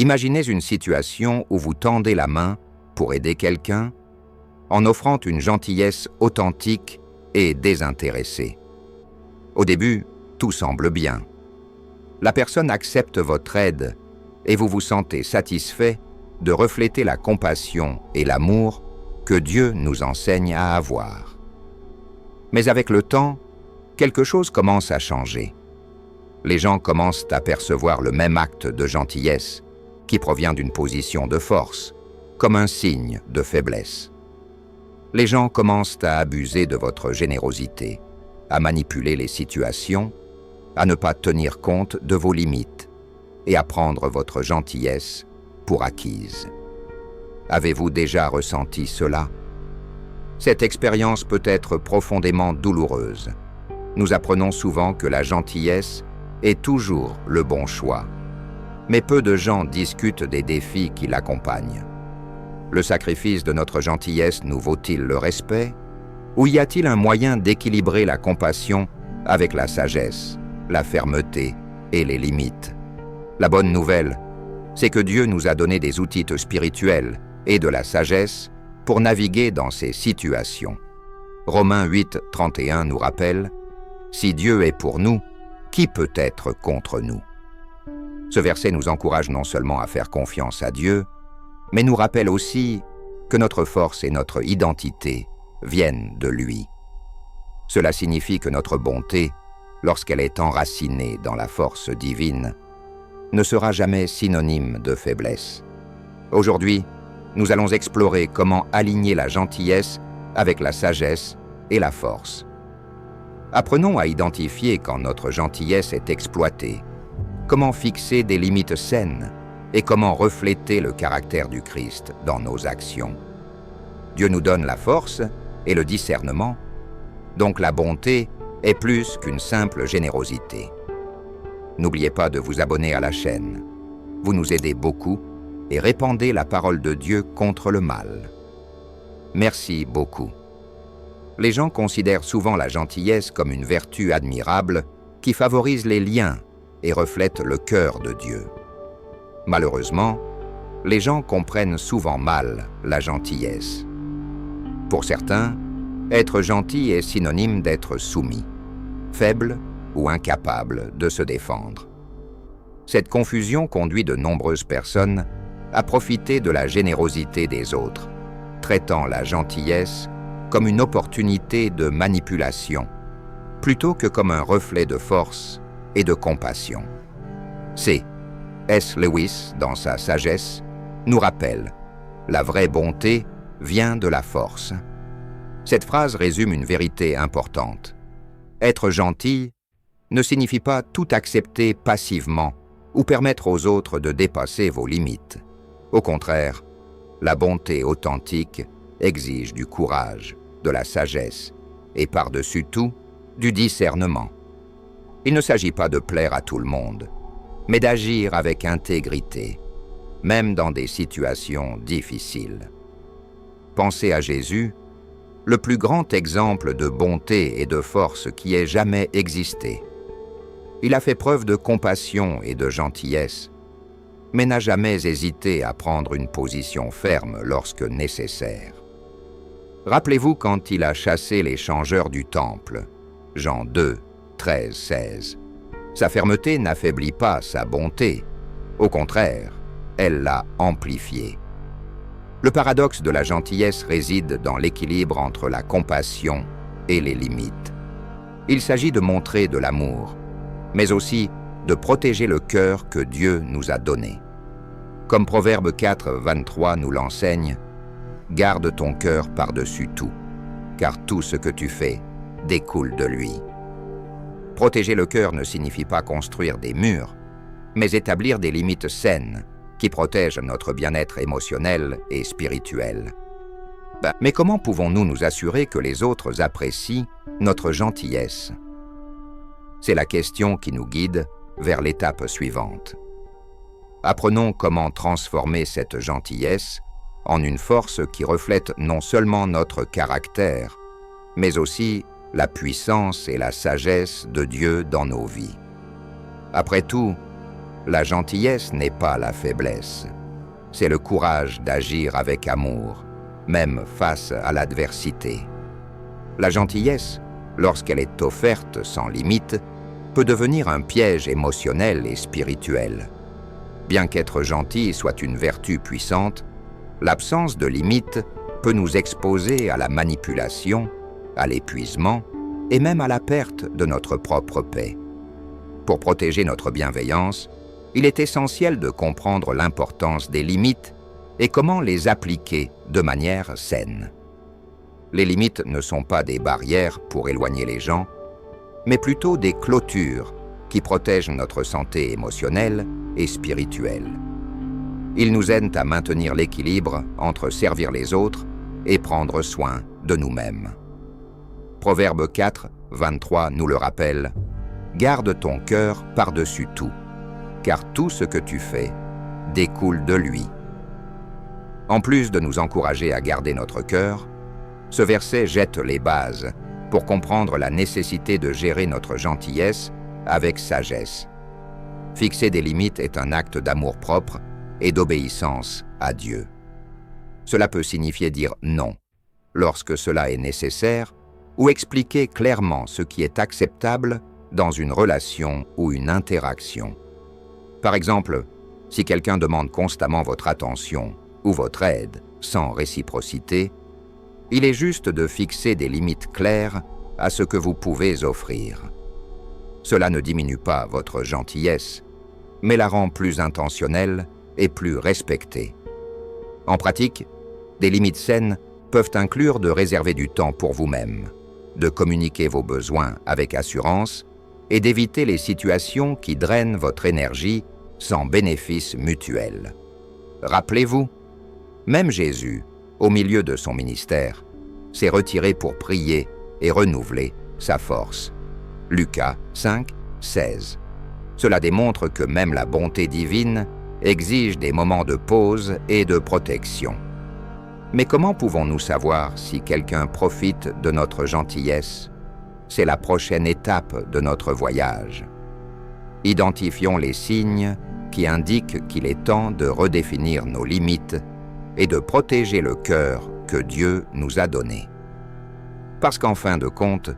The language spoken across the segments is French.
Imaginez une situation où vous tendez la main pour aider quelqu'un en offrant une gentillesse authentique et désintéressée. Au début, tout semble bien. La personne accepte votre aide et vous vous sentez satisfait de refléter la compassion et l'amour que Dieu nous enseigne à avoir. Mais avec le temps, quelque chose commence à changer. Les gens commencent à percevoir le même acte de gentillesse qui provient d'une position de force, comme un signe de faiblesse. Les gens commencent à abuser de votre générosité, à manipuler les situations, à ne pas tenir compte de vos limites et à prendre votre gentillesse pour acquise. Avez-vous déjà ressenti cela? Cette expérience peut être profondément douloureuse. Nous apprenons souvent que la gentillesse est toujours le bon choix. Mais peu de gens discutent des défis qui l'accompagnent. Le sacrifice de notre gentillesse nous vaut-il le respect? Ou y a-t-il un moyen d'équilibrer la compassion avec la sagesse, la fermeté et les limites? La bonne nouvelle, c'est que Dieu nous a donné des outils spirituels et de la sagesse pour naviguer dans ces situations. Romains 8, 31 nous rappelle « Si Dieu est pour nous, qui peut être contre nous ?» Ce verset nous encourage non seulement à faire confiance à Dieu, mais nous rappelle aussi que notre force et notre identité viennent de lui. Cela signifie que notre bonté, lorsqu'elle est enracinée dans la force divine, ne sera jamais synonyme de faiblesse. Aujourd'hui, nous allons explorer comment aligner la gentillesse avec la sagesse et la force. Apprenons à identifier quand notre gentillesse est exploitée, comment fixer des limites saines et comment refléter le caractère du Christ dans nos actions. Dieu nous donne la force et le discernement, donc la bonté est plus qu'une simple générosité. N'oubliez pas de vous abonner à la chaîne. Vous nous aidez beaucoup et répandez la parole de Dieu contre le mal. Merci beaucoup. Les gens considèrent souvent la gentillesse comme une vertu admirable qui favorise les liens et reflète le cœur de Dieu. Malheureusement, les gens comprennent souvent mal la gentillesse. Pour certains, être gentil est synonyme d'être soumis, faible ou incapable de se défendre. Cette confusion conduit de nombreuses personnes à profiter de la générosité des autres, traitant la gentillesse comme une opportunité de manipulation, plutôt que comme un reflet de force et de compassion. C.S. Lewis, dans sa sagesse, nous rappelle « La vraie bonté vient de la force ». Cette phrase résume une vérité importante. Être gentil ne signifie pas tout accepter passivement ou permettre aux autres de dépasser vos limites. Au contraire, la bonté authentique exige du courage, de la sagesse et par-dessus tout, du discernement. Il ne s'agit pas de plaire à tout le monde, mais d'agir avec intégrité, même dans des situations difficiles. Pensez à Jésus, le plus grand exemple de bonté et de force qui ait jamais existé. Il a fait preuve de compassion et de gentillesse, mais n'a jamais hésité à prendre une position ferme lorsque nécessaire. Rappelez-vous quand il a chassé les changeurs du temple, Jean 2, 13, 16. Sa fermeté n'affaiblit pas sa bonté, au contraire, elle l'a amplifiée. Le paradoxe de la gentillesse réside dans l'équilibre entre la compassion et les limites. Il s'agit de montrer de l'amour, mais aussi de protéger le cœur que Dieu nous a donné. Comme Proverbe 4, 23 nous l'enseigne, « Garde ton cœur par-dessus tout, car tout ce que tu fais découle de lui. » Protéger le cœur ne signifie pas construire des murs, mais établir des limites saines qui protègent notre bien-être émotionnel et spirituel. Mais comment pouvons-nous nous assurer que les autres apprécient notre gentillesse? C'est la question qui nous guide vers l'étape suivante. Apprenons comment transformer cette gentillesse en une force qui reflète non seulement notre caractère, mais aussi la puissance et la sagesse de Dieu dans nos vies. Après tout, La gentillesse n'est pas la faiblesse. C'est le courage d'agir avec amour, même face à l'adversité. La gentillesse, lorsqu'elle est offerte sans limite, peut devenir un piège émotionnel et spirituel. Bien qu'être gentil soit une vertu puissante, l'absence de limite peut nous exposer à la manipulation, à l'épuisement et même à la perte de notre propre paix. Pour protéger notre bienveillance, il est essentiel de comprendre l'importance des limites et comment les appliquer de manière saine. Les limites ne sont pas des barrières pour éloigner les gens, mais plutôt des clôtures qui protègent notre santé émotionnelle et spirituelle. Ils nous aident à maintenir l'équilibre entre servir les autres et prendre soin de nous-mêmes. Proverbe 4, 23 nous le rappelle, « Garde ton cœur par-dessus tout, car tout ce que tu fais découle de lui. » En plus de nous encourager à garder notre cœur, ce verset jette les bases pour comprendre la nécessité de gérer notre gentillesse avec sagesse. Fixer des limites est un acte d'amour-propre et d'obéissance à Dieu. Cela peut signifier dire non, lorsque cela est nécessaire, ou expliquer clairement ce qui est acceptable dans une relation ou une interaction. Par exemple, si quelqu'un demande constamment votre attention ou votre aide sans réciprocité, il est juste de fixer des limites claires à ce que vous pouvez offrir. Cela ne diminue pas votre gentillesse, mais la rend plus intentionnelle et plus respectée. En pratique, des limites saines peuvent inclure de réserver du temps pour vous-même, de communiquer vos besoins avec assurance et d'éviter les situations qui drainent votre énergie sans bénéfice mutuel. Rappelez-vous, même Jésus, au milieu de son ministère, s'est retiré pour prier et renouveler sa force. Lucas 5, 16. Cela démontre que même la bonté divine exige des moments de pause et de protection. Mais comment pouvons-nous savoir si quelqu'un profite de notre gentillesse? C'est la prochaine étape de notre voyage. Identifions les signes qui indiquent qu'il est temps de redéfinir nos limites et de protéger le cœur que Dieu nous a donné. Parce qu'en fin de compte,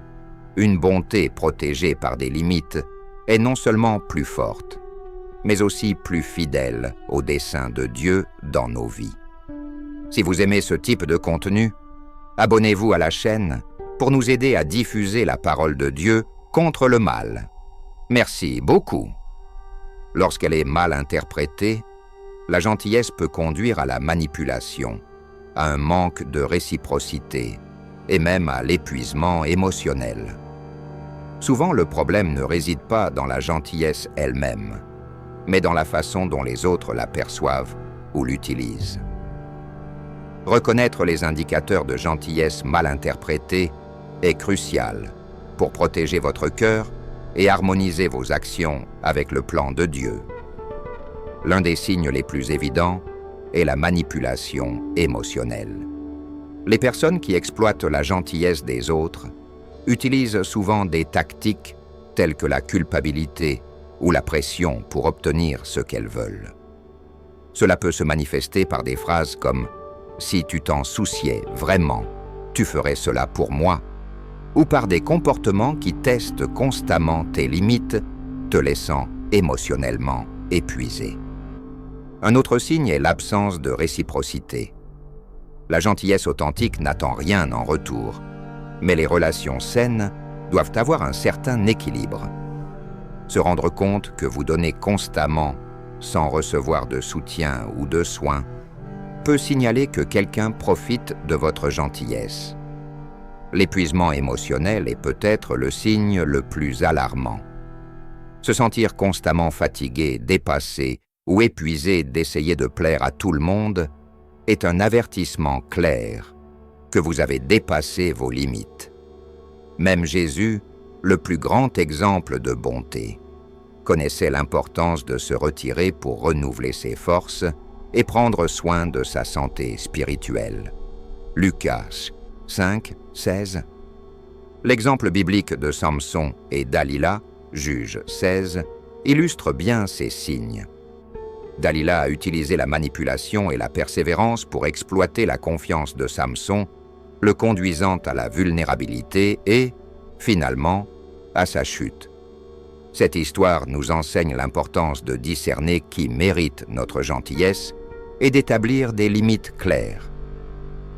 une bonté protégée par des limites est non seulement plus forte, mais aussi plus fidèle au dessein de Dieu dans nos vies. Si vous aimez ce type de contenu, abonnez-vous à la chaîne pour nous aider à diffuser la parole de Dieu contre le mal. Merci beaucoup. Lorsqu'elle est mal interprétée, la gentillesse peut conduire à la manipulation, à un manque de réciprocité et même à l'épuisement émotionnel. Souvent, le problème ne réside pas dans la gentillesse elle-même, mais dans la façon dont les autres la perçoivent ou l'utilisent. Reconnaître les indicateurs de gentillesse mal interprétés est crucial pour protéger votre cœur et harmoniser vos actions avec le plan de Dieu. L'un des signes les plus évidents est la manipulation émotionnelle. Les personnes qui exploitent la gentillesse des autres utilisent souvent des tactiques telles que la culpabilité ou la pression pour obtenir ce qu'elles veulent. Cela peut se manifester par des phrases comme « Si tu t'en souciais vraiment, tu ferais cela pour moi » ou par des comportements qui testent constamment tes limites, te laissant émotionnellement épuisé. Un autre signe est l'absence de réciprocité. La gentillesse authentique n'attend rien en retour, mais les relations saines doivent avoir un certain équilibre. Se rendre compte que vous donnez constamment, sans recevoir de soutien ou de soins, peut signaler que quelqu'un profite de votre gentillesse. L'épuisement émotionnel est peut-être le signe le plus alarmant. Se sentir constamment fatigué, dépassé ou épuisé d'essayer de plaire à tout le monde est un avertissement clair que vous avez dépassé vos limites. Même Jésus, le plus grand exemple de bonté, connaissait l'importance de se retirer pour renouveler ses forces et prendre soin de sa santé spirituelle. Lucas 5, 16. L'exemple biblique de Samson et Dalila, Juge 16, illustre bien ces signes. Dalila a utilisé la manipulation et la persévérance pour exploiter la confiance de Samson, le conduisant à la vulnérabilité et, finalement, à sa chute. Cette histoire nous enseigne l'importance de discerner qui mérite notre gentillesse et d'établir des limites claires.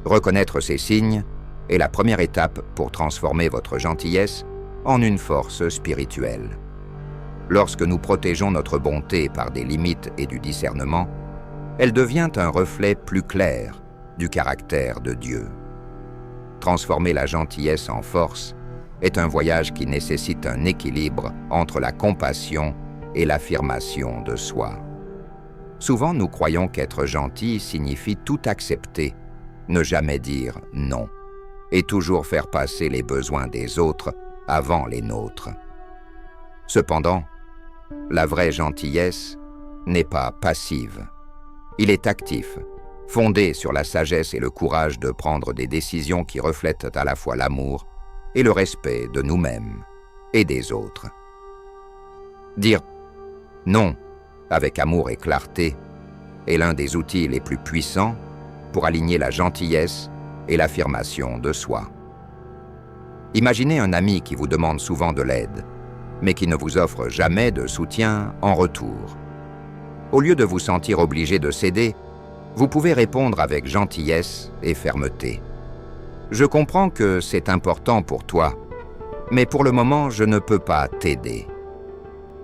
Reconnaître ces signes est la première étape pour transformer votre gentillesse en une force spirituelle. Lorsque nous protégeons notre bonté par des limites et du discernement, elle devient un reflet plus clair du caractère de Dieu. Transformer la gentillesse en force est un voyage qui nécessite un équilibre entre la compassion et l'affirmation de soi. Souvent, nous croyons qu'être gentil signifie tout accepter, ne jamais dire non, et toujours faire passer les besoins des autres avant les nôtres. Cependant, la vraie gentillesse n'est pas passive. Il est actif, fondé sur la sagesse et le courage de prendre des décisions qui reflètent à la fois l'amour et le respect de nous-mêmes et des autres. Dire non avec amour et clarté est l'un des outils les plus puissants pour aligner la gentillesse et l'affirmation de soi. Imaginez un ami qui vous demande souvent de l'aide, mais qui ne vous offre jamais de soutien en retour. Au lieu de vous sentir obligé de céder, vous pouvez répondre avec gentillesse et fermeté. « Je comprends que c'est important pour toi, mais pour le moment, je ne peux pas t'aider.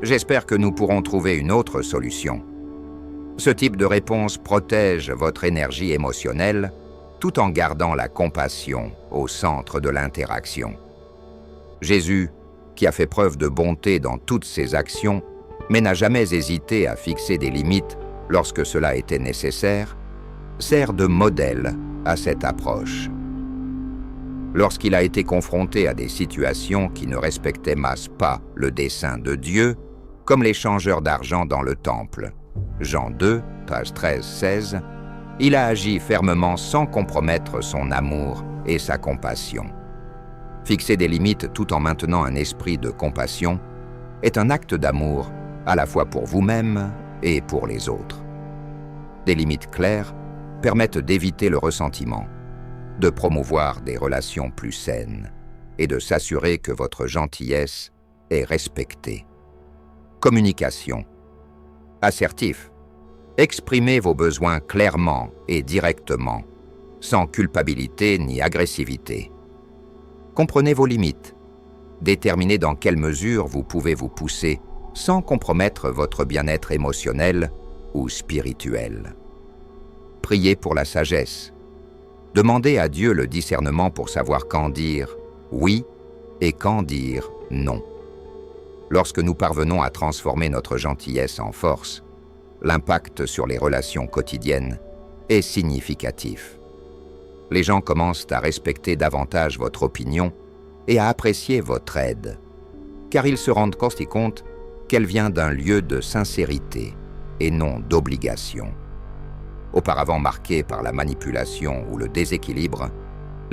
J'espère que nous pourrons trouver une autre solution. » Ce type de réponse protège votre énergie émotionnelle tout en gardant la compassion au centre de l'interaction. Jésus, qui a fait preuve de bonté dans toutes ses actions, mais n'a jamais hésité à fixer des limites lorsque cela était nécessaire, sert de modèle à cette approche. Lorsqu'il a été confronté à des situations qui ne respectaient pas le dessein de Dieu, comme les changeurs d'argent dans le temple, Jean 2, page 13-16, il a agi fermement sans compromettre son amour et sa compassion. Fixer des limites tout en maintenant un esprit de compassion est un acte d'amour à la fois pour vous-même et pour les autres. Des limites claires permettent d'éviter le ressentiment, de promouvoir des relations plus saines et de s'assurer que votre gentillesse est respectée. Communication. Assertif. Exprimez vos besoins clairement et directement, sans culpabilité ni agressivité. Comprenez vos limites. Déterminez dans quelle mesure vous pouvez vous pousser sans compromettre votre bien-être émotionnel ou spirituel. Priez pour la sagesse. Demandez à Dieu le discernement pour savoir quand dire oui et quand dire non. Lorsque nous parvenons à transformer notre gentillesse en force, l'impact sur les relations quotidiennes est significatif. Les gens commencent à respecter davantage votre opinion et à apprécier votre aide, car ils se rendent compte qu'elle vient d'un lieu de sincérité et non d'obligation. Auparavant marquées par la manipulation ou le déséquilibre,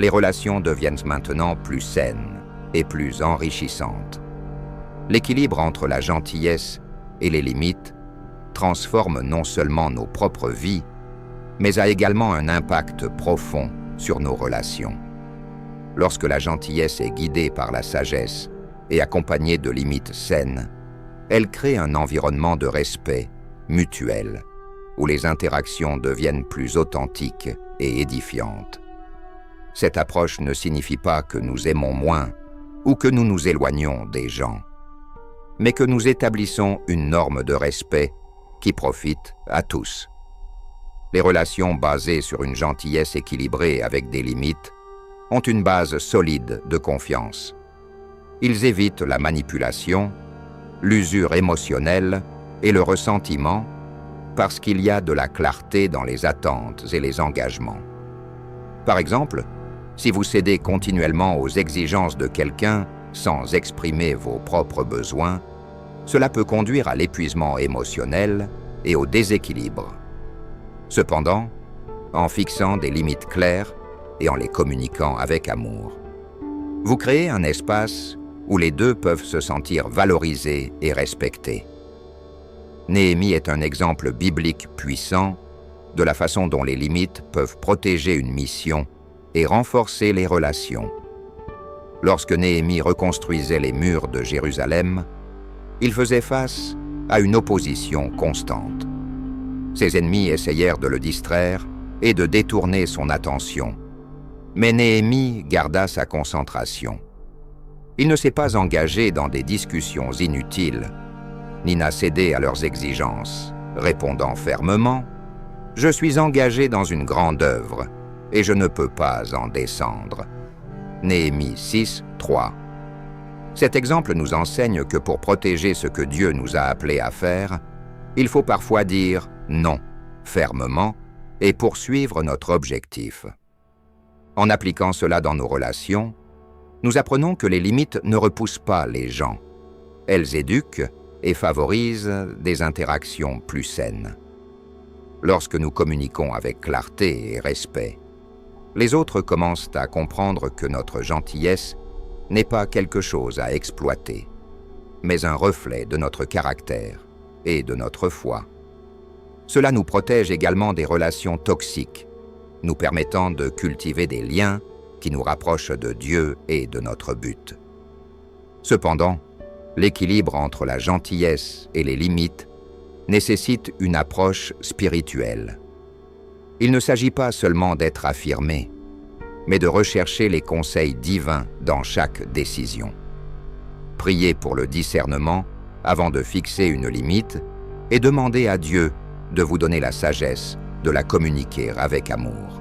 les relations deviennent maintenant plus saines et plus enrichissantes. L'équilibre entre la gentillesse et les limites transforme non seulement nos propres vies, mais a également un impact profond sur nos relations. Lorsque la gentillesse est guidée par la sagesse et accompagnée de limites saines, elle crée un environnement de respect mutuel, où les interactions deviennent plus authentiques et édifiantes. Cette approche ne signifie pas que nous aimons moins ou que nous nous éloignons des gens, mais que nous établissons une norme de respect qui profite à tous. Les relations basées sur une gentillesse équilibrée avec des limites ont une base solide de confiance. Ils évitent la manipulation, l'usure émotionnelle et le ressentiment parce qu'il y a de la clarté dans les attentes et les engagements. Par exemple, si vous cédez continuellement aux exigences de quelqu'un sans exprimer vos propres besoins, cela peut conduire à l'épuisement émotionnel et au déséquilibre. Cependant, en fixant des limites claires et en les communiquant avec amour, vous créez un espace où les deux peuvent se sentir valorisés et respectés. Néhémie est un exemple biblique puissant de la façon dont les limites peuvent protéger une mission et renforcer les relations. Lorsque Néhémie reconstruisait les murs de Jérusalem, il faisait face à une opposition constante. Ses ennemis essayèrent de le distraire et de détourner son attention. Mais Néhémie garda sa concentration. Il ne s'est pas engagé dans des discussions inutiles, ni n'a cédé à leurs exigences, répondant fermement « Je suis engagé dans une grande œuvre, et je ne peux pas en descendre. » Néhémie 6, 3. Cet exemple nous enseigne que pour protéger ce que Dieu nous a appelés à faire, il faut parfois dire « non » fermement et poursuivre notre objectif. En appliquant cela dans nos relations, nous apprenons que les limites ne repoussent pas les gens. Elles éduquent et favorisent des interactions plus saines. Lorsque nous communiquons avec clarté et respect, les autres commencent à comprendre que notre gentillesse n'est pas quelque chose à exploiter, mais un reflet de notre caractère et de notre foi. Cela nous protège également des relations toxiques, nous permettant de cultiver des liens qui nous rapprochent de Dieu et de notre but. Cependant, l'équilibre entre la gentillesse et les limites nécessite une approche spirituelle. Il ne s'agit pas seulement d'être affirmé, mais de rechercher les conseils divins dans chaque décision. Priez pour le discernement avant de fixer une limite et demandez à Dieu de vous donner la sagesse de la communiquer avec amour.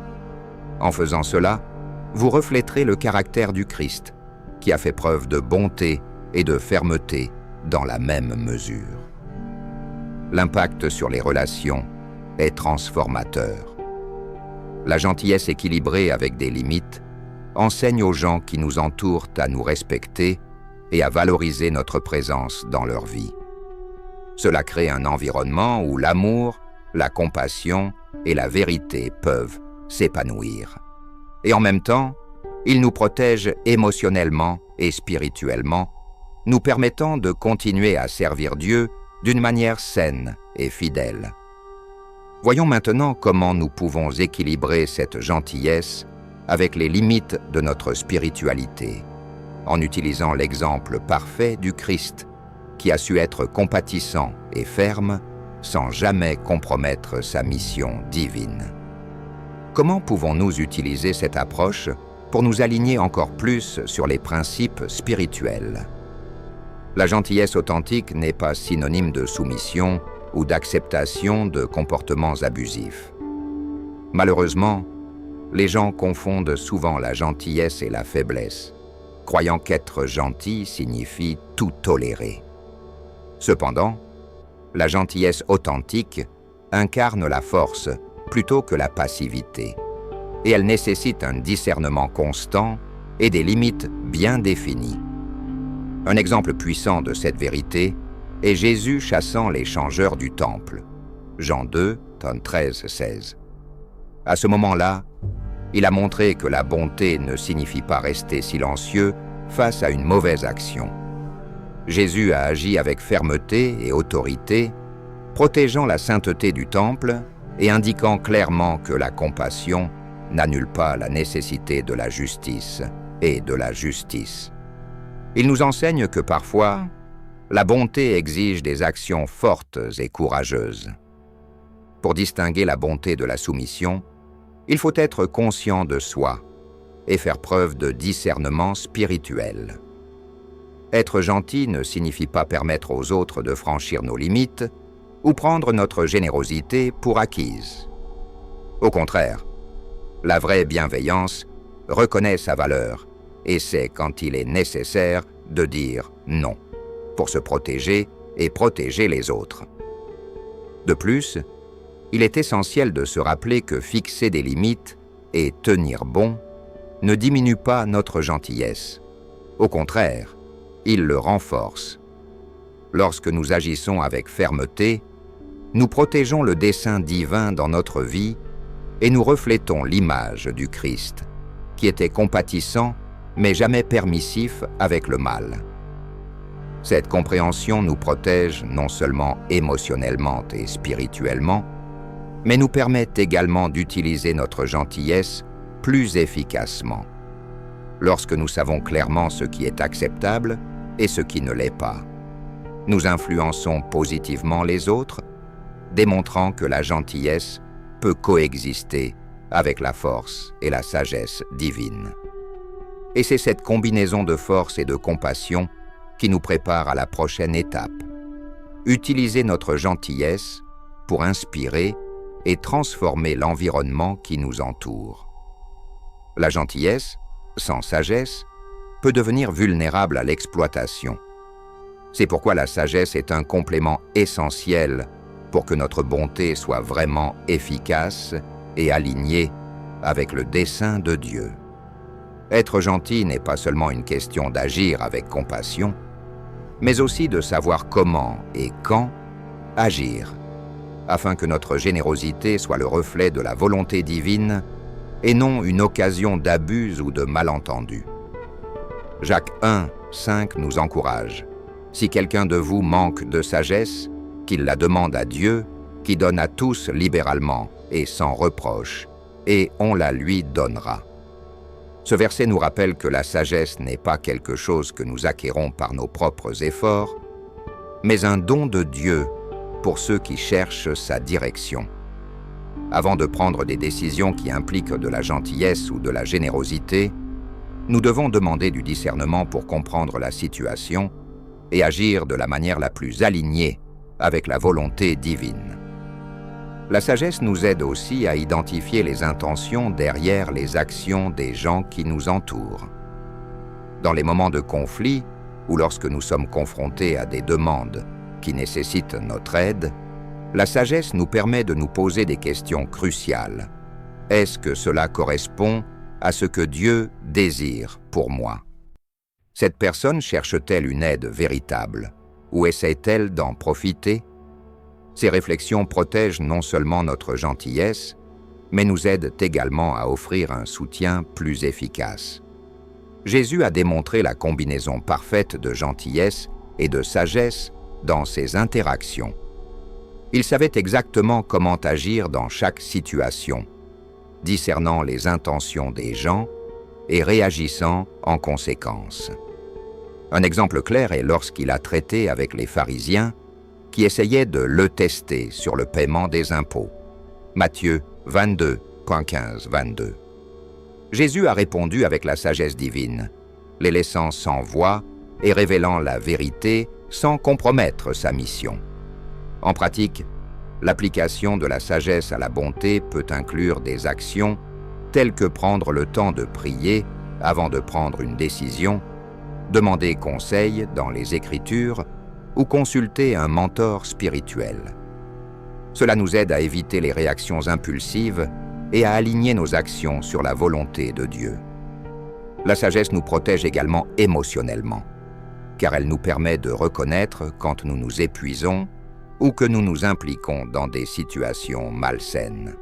En faisant cela, vous refléterez le caractère du Christ, qui a fait preuve de bonté et de fermeté dans la même mesure. L'impact sur les relations est transformateur. La gentillesse équilibrée avec des limites enseigne aux gens qui nous entourent à nous respecter et à valoriser notre présence dans leur vie. Cela crée un environnement où l'amour, la compassion et la vérité peuvent s'épanouir. Et en même temps, il nous protège émotionnellement et spirituellement, nous permettant de continuer à servir Dieu d'une manière saine et fidèle. Voyons maintenant comment nous pouvons équilibrer cette gentillesse avec les limites de notre spiritualité, en utilisant l'exemple parfait du Christ, qui a su être compatissant et ferme sans jamais compromettre sa mission divine. Comment pouvons-nous utiliser cette approche pour nous aligner encore plus sur les principes spirituels? La gentillesse authentique n'est pas synonyme de soumission ou d'acceptation de comportements abusifs. Malheureusement, les gens confondent souvent la gentillesse et la faiblesse, croyant qu'être gentil signifie tout tolérer. Cependant, la gentillesse authentique incarne la force plutôt que la passivité, et elle nécessite un discernement constant et des limites bien définies. Un exemple puissant de cette vérité est Jésus chassant les changeurs du temple. Jean 2, 13-16. À ce moment-là, il a montré que la bonté ne signifie pas rester silencieux face à une mauvaise action. Jésus a agi avec fermeté et autorité, protégeant la sainteté du temple et indiquant clairement que la compassion n'annule pas la nécessité de la justice et de la justice. Il nous enseigne que parfois, la bonté exige des actions fortes et courageuses. Pour distinguer la bonté de la soumission, il faut être conscient de soi et faire preuve de discernement spirituel. Être gentil ne signifie pas permettre aux autres de franchir nos limites ou prendre notre générosité pour acquise. Au contraire, la vraie bienveillance reconnaît sa valeur et sait quand il est nécessaire de dire non, pour se protéger et protéger les autres. De plus, il est essentiel de se rappeler que fixer des limites et tenir bon ne diminue pas notre gentillesse. Au contraire, il le renforce. Lorsque nous agissons avec fermeté, nous protégeons le dessein divin dans notre vie et nous reflétons l'image du Christ, qui était compatissant mais jamais permissif avec le mal. Cette compréhension nous protège non seulement émotionnellement et spirituellement, mais nous permet également d'utiliser notre gentillesse plus efficacement. Lorsque nous savons clairement ce qui est acceptable et ce qui ne l'est pas, nous influençons positivement les autres, démontrant que la gentillesse peut coexister avec la force et la sagesse divine. Et c'est cette combinaison de force et de compassion qui nous prépare à la prochaine étape. Utiliser notre gentillesse pour inspirer et transformer l'environnement qui nous entoure. La gentillesse, sans sagesse, peut devenir vulnérable à l'exploitation. C'est pourquoi la sagesse est un complément essentiel pour que notre bonté soit vraiment efficace et alignée avec le dessein de Dieu. Être gentil n'est pas seulement une question d'agir avec compassion, mais aussi de savoir comment et quand agir, afin que notre générosité soit le reflet de la volonté divine et non une occasion d'abus ou de malentendus. Jacques 1:5 nous encourage. Si quelqu'un de vous manque de sagesse, qu'il la demande à Dieu, qui donne à tous libéralement et sans reproche, et on la lui donnera. Ce verset nous rappelle que la sagesse n'est pas quelque chose que nous acquérons par nos propres efforts, mais un don de Dieu pour ceux qui cherchent sa direction. Avant de prendre des décisions qui impliquent de la gentillesse ou de la générosité, nous devons demander du discernement pour comprendre la situation et agir de la manière la plus alignée avec la volonté divine. La sagesse nous aide aussi à identifier les intentions derrière les actions des gens qui nous entourent. Dans les moments de conflit ou lorsque nous sommes confrontés à des demandes qui nécessitent notre aide, la sagesse nous permet de nous poser des questions cruciales. Est-ce que cela correspond à ce que Dieu désire pour moi? Cette personne cherche-t-elle une aide véritable ou essaie-t-elle d'en profiter? Ces réflexions protègent non seulement notre gentillesse, mais nous aident également à offrir un soutien plus efficace. Jésus a démontré la combinaison parfaite de gentillesse et de sagesse dans ses interactions. Il savait exactement comment agir dans chaque situation, discernant les intentions des gens et réagissant en conséquence. Un exemple clair est lorsqu'il a traité avec les pharisiens qui essayaient de le tester sur le paiement des impôts. Matthieu 22.15-22. Jésus a répondu avec la sagesse divine, les laissant sans voix et révélant la vérité sans compromettre sa mission. En pratique, l'application de la sagesse à la bonté peut inclure des actions telles que prendre le temps de prier avant de prendre une décision, demander conseil dans les Écritures ou consulter un mentor spirituel. Cela nous aide à éviter les réactions impulsives et à aligner nos actions sur la volonté de Dieu. La sagesse nous protège également émotionnellement, car elle nous permet de reconnaître quand nous nous épuisons ou que nous nous impliquons dans des situations malsaines.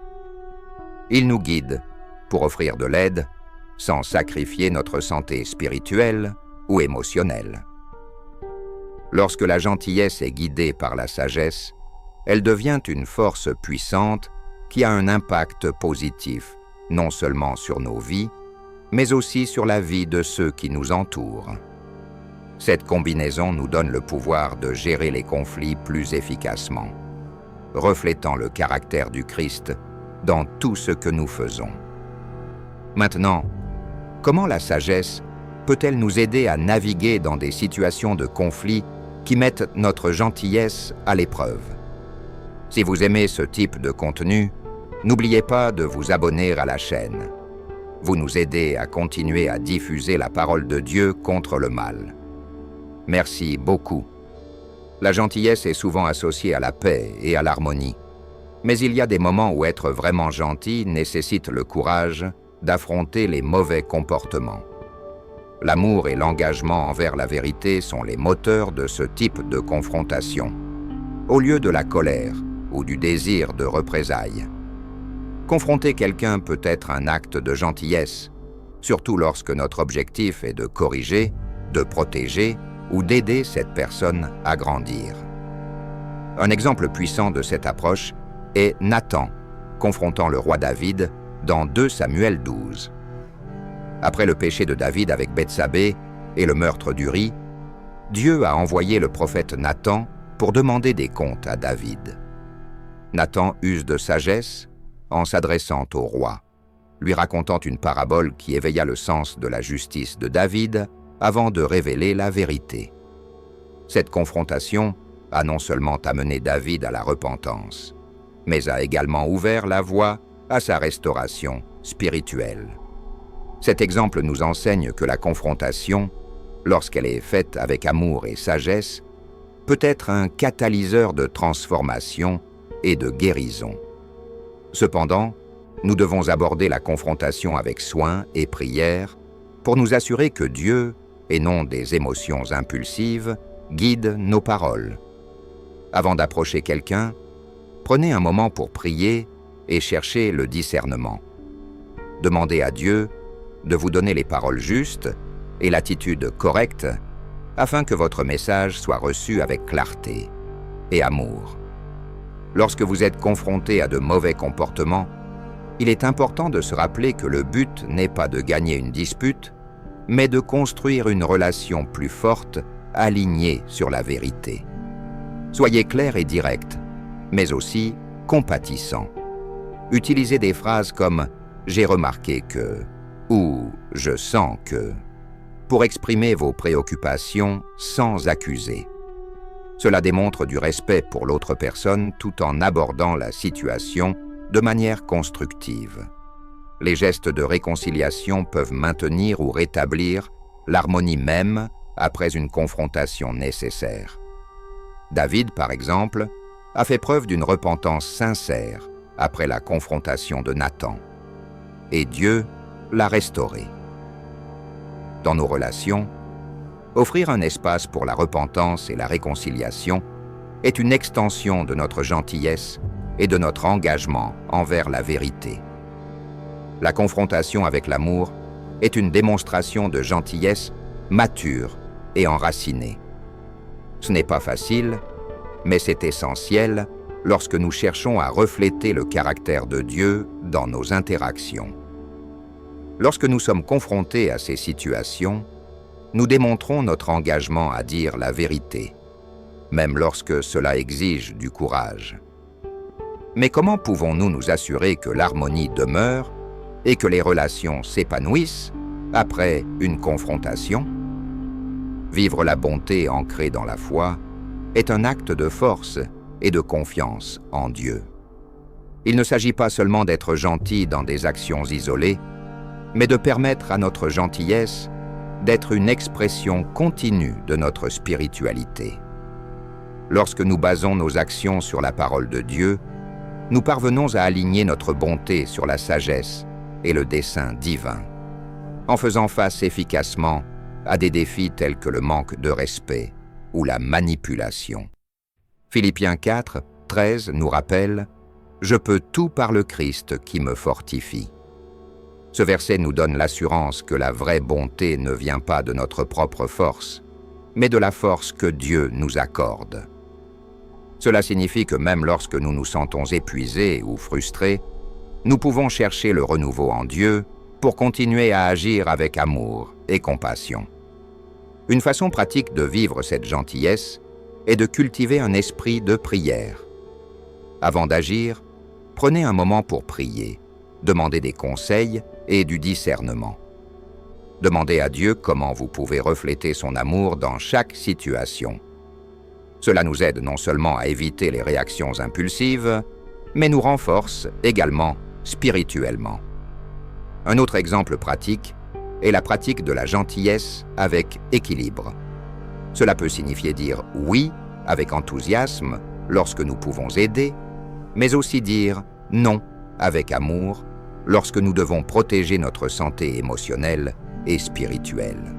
Il nous guide pour offrir de l'aide sans sacrifier notre santé spirituelle ou émotionnelle. Lorsque la gentillesse est guidée par la sagesse, elle devient une force puissante qui a un impact positif, non seulement sur nos vies, mais aussi sur la vie de ceux qui nous entourent. Cette combinaison nous donne le pouvoir de gérer les conflits plus efficacement, reflétant le caractère du Christ dans tout ce que nous faisons. Maintenant, comment la sagesse peut-elle nous aider à naviguer dans des situations de conflit qui mettent notre gentillesse à l'épreuve? Si vous aimez ce type de contenu, n'oubliez pas de vous abonner à la chaîne. Vous nous aidez à continuer à diffuser la parole de Dieu contre le mal. Merci beaucoup. La gentillesse est souvent associée à la paix et à l'harmonie. Mais il y a des moments où être vraiment gentil nécessite le courage d'affronter les mauvais comportements. L'amour et l'engagement envers la vérité sont les moteurs de ce type de confrontation, au lieu de la colère ou du désir de représailles. Confronter quelqu'un peut être un acte de gentillesse, surtout lorsque notre objectif est de corriger, de protéger ou d'aider cette personne à grandir. Un exemple puissant de cette approche est Nathan, confrontant le roi David dans 2 Samuel 12. Après le péché de David avec Bethsabée et le meurtre d'Uri, Dieu a envoyé le prophète Nathan pour demander des comptes à David. Nathan use de sagesse en s'adressant au roi, lui racontant une parabole qui éveilla le sens de la justice de David avant de révéler la vérité. Cette confrontation a non seulement amené David à la repentance, mais a également ouvert la voie à sa restauration spirituelle. Cet exemple nous enseigne que la confrontation, lorsqu'elle est faite avec amour et sagesse, peut être un catalyseur de transformation et de guérison. Cependant, nous devons aborder la confrontation avec soin et prière pour nous assurer que Dieu, et non des émotions impulsives, guide nos paroles. Avant d'approcher quelqu'un, prenez un moment pour prier et chercher le discernement. Demandez à Dieu de vous donner les paroles justes et l'attitude correcte afin que votre message soit reçu avec clarté et amour. Lorsque vous êtes confronté à de mauvais comportements, il est important de se rappeler que le but n'est pas de gagner une dispute, mais de construire une relation plus forte, alignée sur la vérité. Soyez clair et direct, mais aussi compatissant. Utilisez des phrases comme « j'ai remarqué que » ou « je sens que » pour exprimer vos préoccupations sans accuser. Cela démontre du respect pour l'autre personne tout en abordant la situation de manière constructive. Les gestes de réconciliation peuvent maintenir ou rétablir l'harmonie même après une confrontation nécessaire. David, par exemple, a fait preuve d'une repentance sincère après la confrontation de Nathan, et Dieu l'a restauré. Dans nos relations, offrir un espace pour la repentance et la réconciliation est une extension de notre gentillesse et de notre engagement envers la vérité. La confrontation avec l'amour est une démonstration de gentillesse mature et enracinée. Ce n'est pas facile, mais c'est essentiel lorsque nous cherchons à refléter le caractère de Dieu dans nos interactions. Lorsque nous sommes confrontés à ces situations, nous démontrons notre engagement à dire la vérité, même lorsque cela exige du courage. Mais comment pouvons-nous nous assurer que l'harmonie demeure et que les relations s'épanouissent après une confrontation? Vivre la bonté ancrée dans la foi est un acte de force et de confiance en Dieu. Il ne s'agit pas seulement d'être gentil dans des actions isolées, mais de permettre à notre gentillesse d'être une expression continue de notre spiritualité. Lorsque nous basons nos actions sur la parole de Dieu, nous parvenons à aligner notre bonté sur la sagesse et le dessein divin, en faisant face efficacement à des défis tels que le manque de respect ou la manipulation. Philippiens 4, 13 nous rappelle « Je peux tout par le Christ qui me fortifie ». Ce verset nous donne l'assurance que la vraie bonté ne vient pas de notre propre force, mais de la force que Dieu nous accorde. Cela signifie que même lorsque nous nous sentons épuisés ou frustrés, nous pouvons chercher le renouveau en Dieu pour continuer à agir avec amour et compassion. Une façon pratique de vivre cette gentillesse est de cultiver un esprit de prière. Avant d'agir, prenez un moment pour prier, demandez des conseils et du discernement. Demandez à Dieu comment vous pouvez refléter son amour dans chaque situation. Cela nous aide non seulement à éviter les réactions impulsives, mais nous renforce également spirituellement. Un autre exemple pratique est la pratique de la gentillesse avec équilibre. Cela peut signifier dire oui avec enthousiasme lorsque nous pouvons aider, mais aussi dire non avec amour lorsque nous devons protéger notre santé émotionnelle et spirituelle.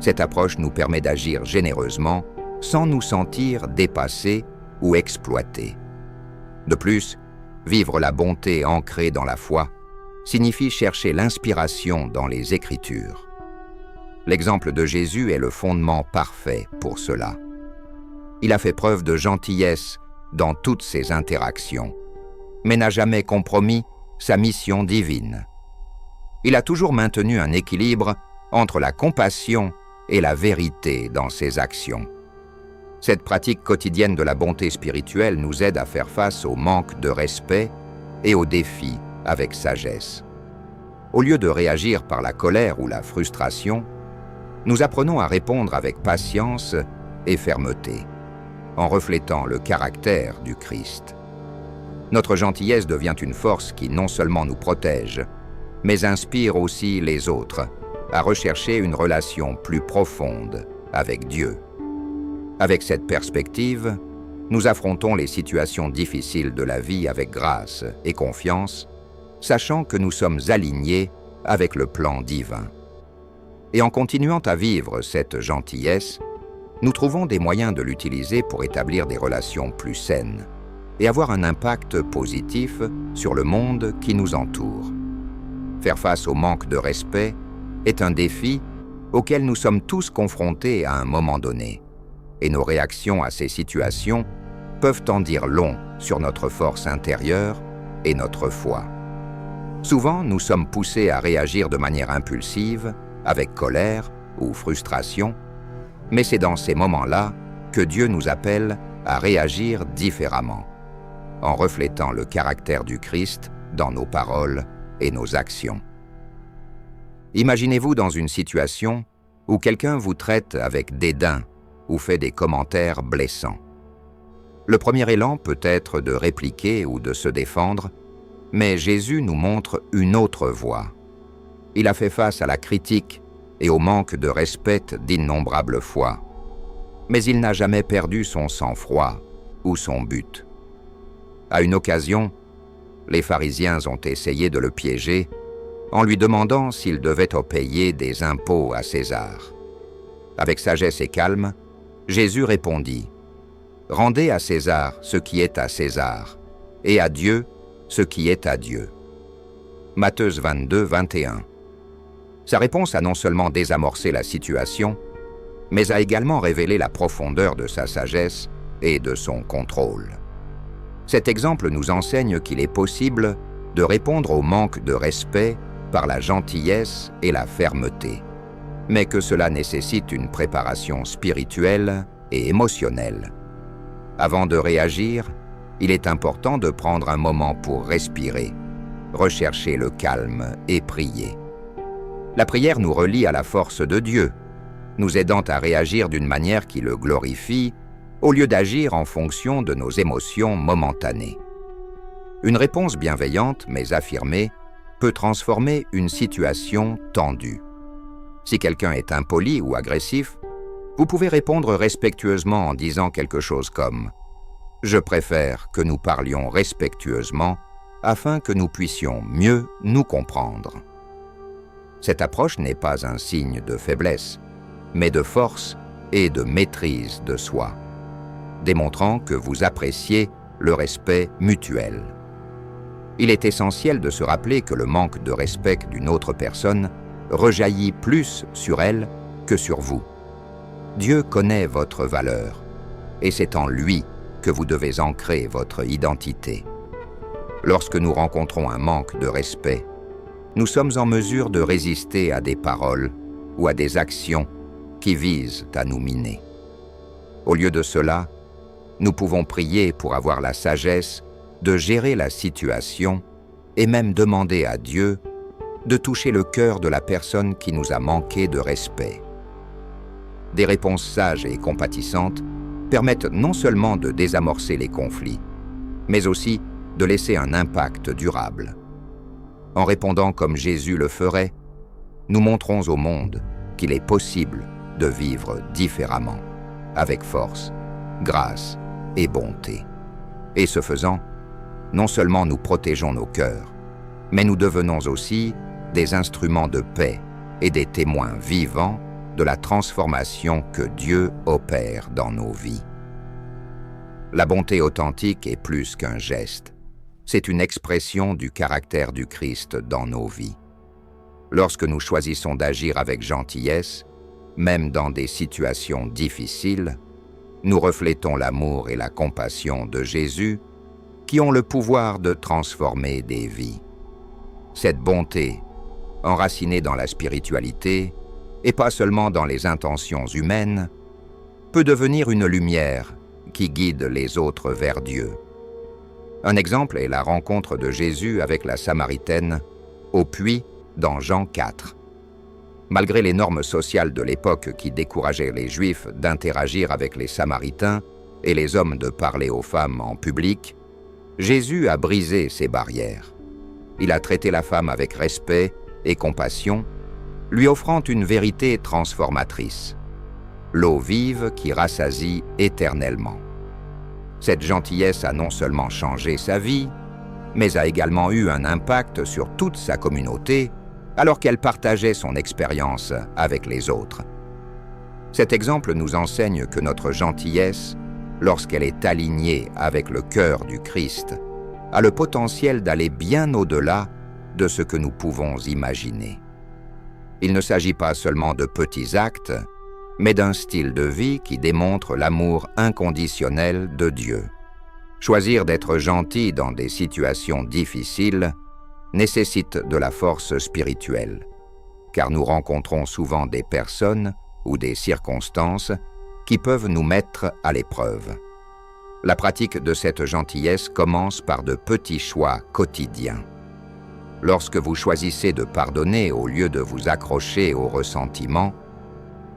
Cette approche nous permet d'agir généreusement sans nous sentir dépassés ou exploités. De plus, vivre la bonté ancrée dans la foi signifie chercher l'inspiration dans les Écritures. L'exemple de Jésus est le fondement parfait pour cela. Il a fait preuve de gentillesse dans toutes ses interactions, mais n'a jamais compromis sa mission divine. Il a toujours maintenu un équilibre entre la compassion et la vérité dans ses actions. Cette pratique quotidienne de la bonté spirituelle nous aide à faire face au manque de respect et aux défis avec sagesse. Au lieu de réagir par la colère ou la frustration, nous apprenons à répondre avec patience et fermeté, en reflétant le caractère du Christ. Notre gentillesse devient une force qui non seulement nous protège, mais inspire aussi les autres à rechercher une relation plus profonde avec Dieu. Avec cette perspective, nous affrontons les situations difficiles de la vie avec grâce et confiance, sachant que nous sommes alignés avec le plan divin. Et en continuant à vivre cette gentillesse, nous trouvons des moyens de l'utiliser pour établir des relations plus saines et avoir un impact positif sur le monde qui nous entoure. Faire face au manque de respect est un défi auquel nous sommes tous confrontés à un moment donné, et nos réactions à ces situations peuvent en dire long sur notre force intérieure et notre foi. Souvent, nous sommes poussés à réagir de manière impulsive, avec colère ou frustration, mais c'est dans ces moments-là que Dieu nous appelle à réagir différemment, en reflétant le caractère du Christ dans nos paroles et nos actions. Imaginez-vous dans une situation où quelqu'un vous traite avec dédain ou fait des commentaires blessants. Le premier élan peut être de répliquer ou de se défendre, mais Jésus nous montre une autre voie. Il a fait face à la critique et au manque de respect d'innombrables fois, mais il n'a jamais perdu son sang-froid ou son but. À une occasion, les pharisiens ont essayé de le piéger en lui demandant s'il devait payer des impôts à César. Avec sagesse et calme, Jésus répondit « Rendez à César ce qui est à César, et à Dieu ce qui est à Dieu. » Matthieu 22, 21. Sa réponse a non seulement désamorcé la situation, mais a également révélé la profondeur de sa sagesse et de son contrôle. Cet exemple nous enseigne qu'il est possible de répondre au manque de respect par la gentillesse et la fermeté, mais que cela nécessite une préparation spirituelle et émotionnelle. Avant de réagir, il est important de prendre un moment pour respirer, rechercher le calme et prier. La prière nous relie à la force de Dieu, nous aidant à réagir d'une manière qui le glorifie, au lieu d'agir en fonction de nos émotions momentanées. Une réponse bienveillante, mais affirmée, peut transformer une situation tendue. Si quelqu'un est impoli ou agressif, vous pouvez répondre respectueusement en disant quelque chose comme « Je préfère que nous parlions respectueusement afin que nous puissions mieux nous comprendre. » Cette approche n'est pas un signe de faiblesse, mais de force et de maîtrise de soi, démontrant que vous appréciez le respect mutuel. Il est essentiel de se rappeler que le manque de respect d'une autre personne rejaillit plus sur elle que sur vous. Dieu connaît votre valeur, et c'est en lui que vous devez ancrer votre identité. Lorsque nous rencontrons un manque de respect, nous sommes en mesure de résister à des paroles ou à des actions qui visent à nous miner. Au lieu de cela, nous pouvons prier pour avoir la sagesse de gérer la situation et même demander à Dieu de toucher le cœur de la personne qui nous a manqué de respect. Des réponses sages et compatissantes permettent non seulement de désamorcer les conflits, mais aussi de laisser un impact durable. En répondant comme Jésus le ferait, nous montrons au monde qu'il est possible de vivre différemment, avec force, grâce et bonté. Et ce faisant, non seulement nous protégeons nos cœurs, mais nous devenons aussi des instruments de paix et des témoins vivants de la transformation que Dieu opère dans nos vies. La bonté authentique est plus qu'un geste. C'est une expression du caractère du Christ dans nos vies. Lorsque nous choisissons d'agir avec gentillesse même dans des situations difficiles, nous reflétons l'amour et la compassion de Jésus qui ont le pouvoir de transformer des vies. Cette bonté, enracinée dans la spiritualité et pas seulement dans les intentions humaines, peut devenir une lumière qui guide les autres vers Dieu. Un exemple est la rencontre de Jésus avec la Samaritaine au puits dans Jean 4. Malgré les normes sociales de l'époque qui décourageaient les Juifs d'interagir avec les Samaritains et les hommes de parler aux femmes en public, Jésus a brisé ces barrières. Il a traité la femme avec respect et compassion, lui offrant une vérité transformatrice, l'eau vive qui rassasie éternellement. Cette gentillesse a non seulement changé sa vie, mais a également eu un impact sur toute sa communauté alors qu'elle partageait son expérience avec les autres. Cet exemple nous enseigne que notre gentillesse, lorsqu'elle est alignée avec le cœur du Christ, a le potentiel d'aller bien au-delà de ce que nous pouvons imaginer. Il ne s'agit pas seulement de petits actes, mais d'un style de vie qui démontre l'amour inconditionnel de Dieu. Choisir d'être gentil dans des situations difficiles nécessite de la force spirituelle, car nous rencontrons souvent des personnes ou des circonstances qui peuvent nous mettre à l'épreuve. La pratique de cette gentillesse commence par de petits choix quotidiens. Lorsque vous choisissez de pardonner au lieu de vous accrocher au ressentiment,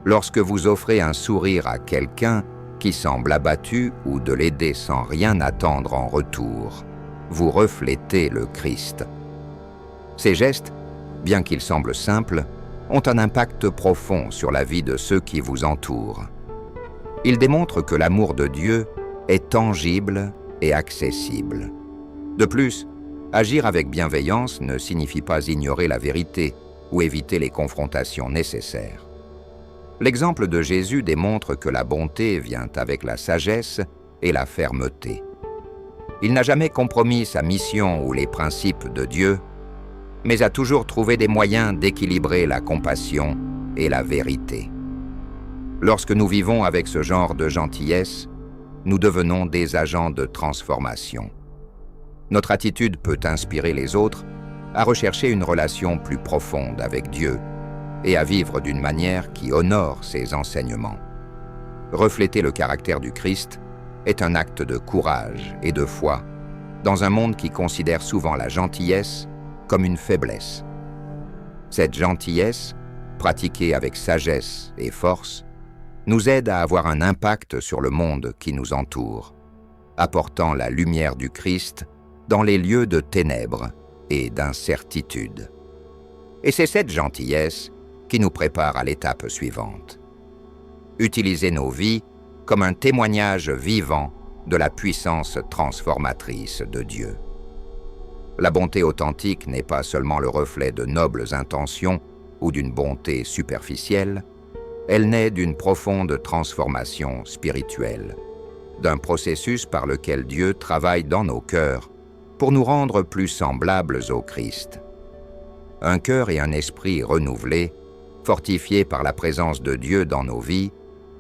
lorsque vous offrez un sourire à quelqu'un qui semble abattu ou de l'aider sans rien attendre en retour, vous reflétez le Christ. Ces gestes, bien qu'ils semblent simples, ont un impact profond sur la vie de ceux qui vous entourent. Ils démontrent que l'amour de Dieu est tangible et accessible. De plus, agir avec bienveillance ne signifie pas ignorer la vérité ou éviter les confrontations nécessaires. L'exemple de Jésus démontre que la bonté vient avec la sagesse et la fermeté. Il n'a jamais compromis sa mission ou les principes de Dieu, mais a toujours trouvé des moyens d'équilibrer la compassion et la vérité. Lorsque nous vivons avec ce genre de gentillesse, nous devenons des agents de transformation. Notre attitude peut inspirer les autres à rechercher une relation plus profonde avec Dieu et à vivre d'une manière qui honore ses enseignements. Refléter le caractère du Christ est un acte de courage et de foi dans un monde qui considère souvent la gentillesse comme une faiblesse. Cette gentillesse, pratiquée avec sagesse et force, nous aide à avoir un impact sur le monde qui nous entoure, apportant la lumière du Christ dans les lieux de ténèbres et d'incertitude. Et c'est cette gentillesse qui nous prépare à l'étape suivante. Utiliser nos vies comme un témoignage vivant de la puissance transformatrice de Dieu. La bonté authentique n'est pas seulement le reflet de nobles intentions ou d'une bonté superficielle, elle naît d'une profonde transformation spirituelle, d'un processus par lequel Dieu travaille dans nos cœurs pour nous rendre plus semblables au Christ. Un cœur et un esprit renouvelés, fortifiés par la présence de Dieu dans nos vies,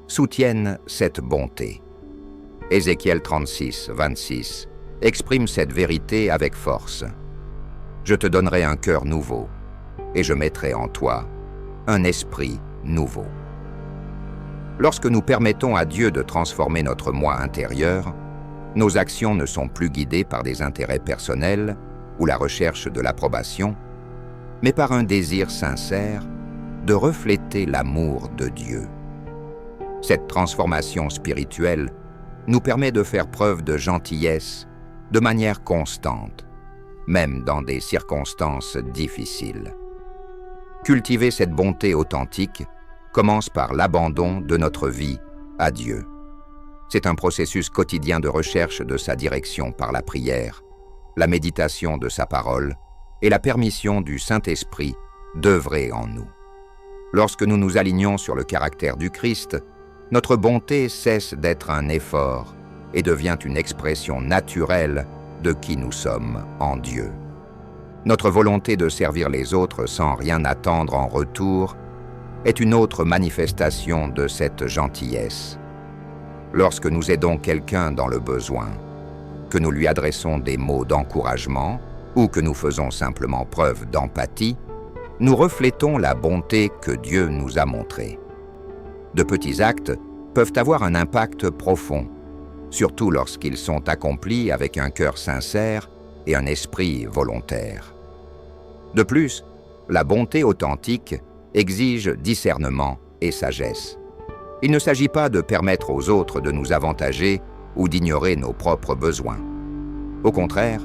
soutiennent cette bonté. Ézéchiel 36, 26 exprime cette vérité avec force. « Je te donnerai un cœur nouveau, et je mettrai en toi un esprit nouveau. » Lorsque nous permettons à Dieu de transformer notre moi intérieur, nos actions ne sont plus guidées par des intérêts personnels ou la recherche de l'approbation, mais par un désir sincère de refléter l'amour de Dieu. Cette transformation spirituelle nous permet de faire preuve de gentillesse de manière constante, même dans des circonstances difficiles. Cultiver cette bonté authentique commence par l'abandon de notre vie à Dieu. C'est un processus quotidien de recherche de sa direction par la prière, la méditation de sa parole et la permission du Saint-Esprit d'œuvrer en nous. Lorsque nous nous alignons sur le caractère du Christ, notre bonté cesse d'être un effort et devient une expression naturelle de qui nous sommes en Dieu. Notre volonté de servir les autres sans rien attendre en retour est une autre manifestation de cette gentillesse. Lorsque nous aidons quelqu'un dans le besoin, que nous lui adressons des mots d'encouragement ou que nous faisons simplement preuve d'empathie, nous reflétons la bonté que Dieu nous a montrée. De petits actes peuvent avoir un impact profond, surtout lorsqu'ils sont accomplis avec un cœur sincère et un esprit volontaire. De plus, la bonté authentique exige discernement et sagesse. Il ne s'agit pas de permettre aux autres de nous avantager ou d'ignorer nos propres besoins. Au contraire,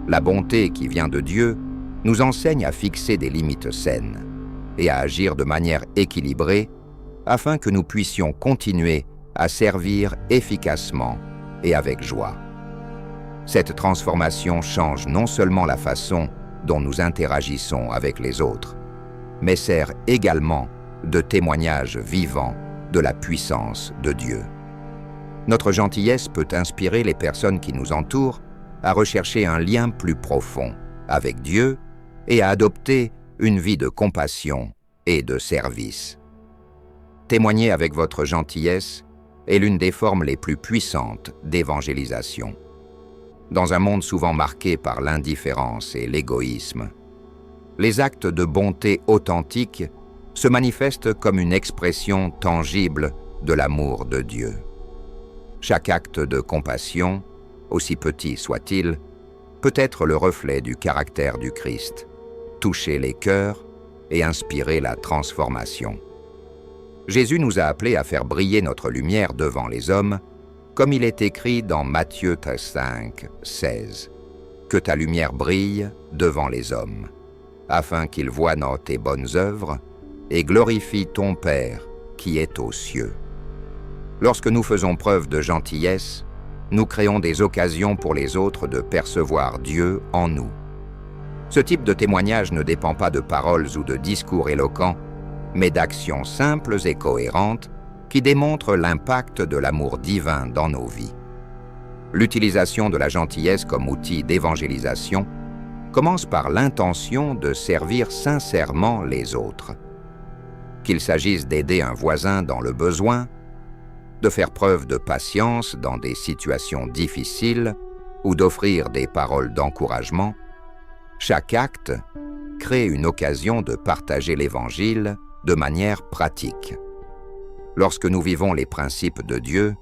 la bonté qui vient de Dieu nous enseigne à fixer des limites saines et à agir de manière équilibrée afin que nous puissions continuer à servir efficacement et avec joie. Cette transformation change non seulement la façon dont nous interagissons avec les autres, mais sert également de témoignage vivant de la puissance de Dieu. Notre gentillesse peut inspirer les personnes qui nous entourent à rechercher un lien plus profond avec Dieu et à adopter une vie de compassion et de service. Témoigner avec votre gentillesse est l'une des formes les plus puissantes d'évangélisation. Dans un monde souvent marqué par l'indifférence et l'égoïsme, les actes de bonté authentique se manifestent comme une expression tangible de l'amour de Dieu. Chaque acte de compassion, aussi petit soit-il, peut être le reflet du caractère du Christ, toucher les cœurs et inspirer la transformation. Jésus nous a appelés à faire briller notre lumière devant les hommes, comme il est écrit dans Matthieu 5, 16. « Que ta lumière brille devant les hommes, afin qu'ils voient tes bonnes œuvres et glorifient ton Père qui est aux cieux. » Lorsque nous faisons preuve de gentillesse, nous créons des occasions pour les autres de percevoir Dieu en nous. Ce type de témoignage ne dépend pas de paroles ou de discours éloquents, mais d'actions simples et cohérentes qui démontrent l'impact de l'amour divin dans nos vies. L'utilisation de la gentillesse comme outil d'évangélisation commence par l'intention de servir sincèrement les autres. Qu'il s'agisse d'aider un voisin dans le besoin, de faire preuve de patience dans des situations difficiles ou d'offrir des paroles d'encouragement, chaque acte crée une occasion de partager l'Évangile de manière pratique. Lorsque nous vivons les principes de Dieu,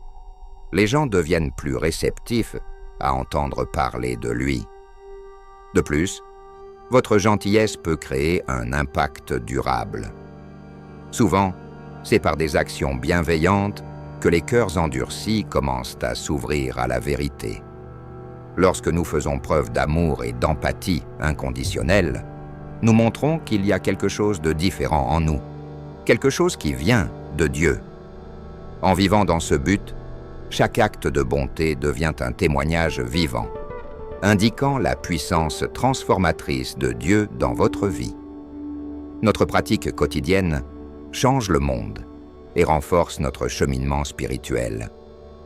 les gens deviennent plus réceptifs à entendre parler de lui. De plus, votre gentillesse peut créer un impact durable. Souvent, c'est par des actions bienveillantes que les cœurs endurcis commencent à s'ouvrir à la vérité. Lorsque nous faisons preuve d'amour et d'empathie inconditionnelle, nous montrons qu'il y a quelque chose de différent en nous, quelque chose qui vient de Dieu. En vivant dans ce but, chaque acte de bonté devient un témoignage vivant, indiquant la puissance transformatrice de Dieu dans votre vie. Notre pratique quotidienne change le monde et renforce notre cheminement spirituel,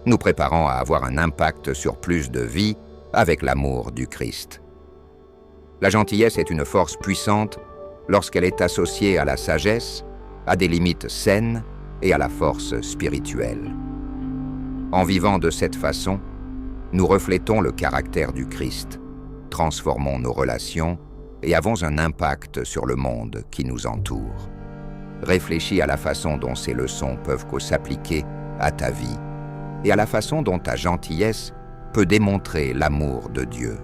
nous préparant à avoir un impact sur plus de vies avec l'amour du Christ. La gentillesse est une force puissante lorsqu'elle est associée à la sagesse, à des limites saines et à la force spirituelle. En vivant de cette façon, nous reflétons le caractère du Christ, transformons nos relations et avons un impact sur le monde qui nous entoure. Réfléchis à la façon dont ces leçons peuvent s'appliquer à ta vie et à la façon dont ta gentillesse peut démontrer l'amour de Dieu.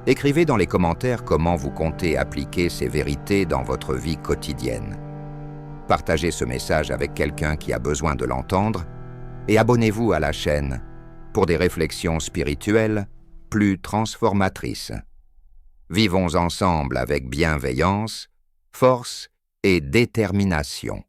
Écrivez dans les commentaires comment vous comptez appliquer ces vérités dans votre vie quotidienne. Partagez ce message avec quelqu'un qui a besoin de l'entendre et abonnez-vous à la chaîne pour des réflexions spirituelles plus transformatrices. Vivons ensemble avec bienveillance, force et détermination.